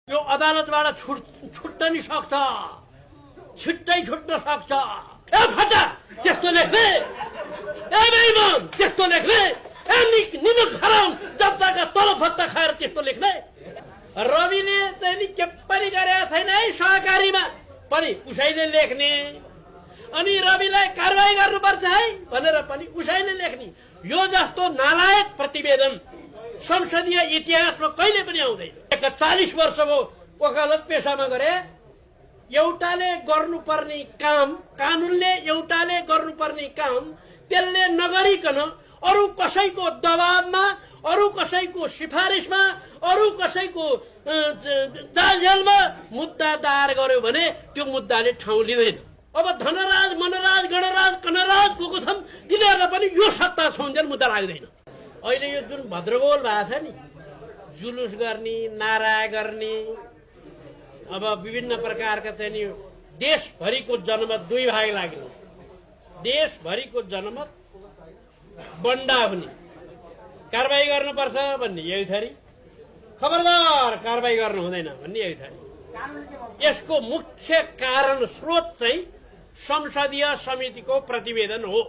यो अदालतबाट छुट्न नि सक्छ, छिट्टै छुट्न सक्छ। ए फटा त्यस्तो लेख्ने, ए बेइमान त्यस्तो लेख्ने, ए निनो खराम जनताका तलब भत्ता खाएर त्यस्तो लेख्ने। रविले चाहिँ नि के पनि गरेका छैन है, सहकारीमा पनि उसैले लेख्ने, अनि रविलाई कारबाही गर्नुपर्छ है भनेर पनि उसैले लेख्ने। यो जस्तो नालायक प्रतिवेदन संसदीय इतिहासमा कहिले पनि आउँदैन। 40 वर्ष भयो वकालत पेशामा गरे। एउटाले गर्नुपर्ने काम, कानूनले एउटाले गर्नुपर्ने काम त्यसले नगरिकन अरू कसैको दबावमा, अरू कसैको सिफारिसमा, अरू कसैको जालझेलमा मुद्दा दायर गर्यो भने त्यो मुद्दाले ठाउँ लिँदैन। अब धनराज, मनराज, गणराज, कनराज को छन् तिनीहरूलाई पनि यो सत्ता छुन्जेल मुद्दा लाग्दैन। अहिले यो जुन भद्रगोल भएको छ नि, जुलुस गर्ने, नारा गर्ने, अब विभिन्न प्रकारका चाहिँ नि देशभरिको जनमत दुई भाग लाग्ने, देशभरिको जनमत बन्डा हुने, कारबाही गर्नुपर्छ भन्ने एक थरी, खबरदार कारबाही गर्नु हुँदैन भन्ने एक थरी। यसको मुख्य कारण स्रोत चाहिँ संसदीय समितिको प्रतिवेदन हो।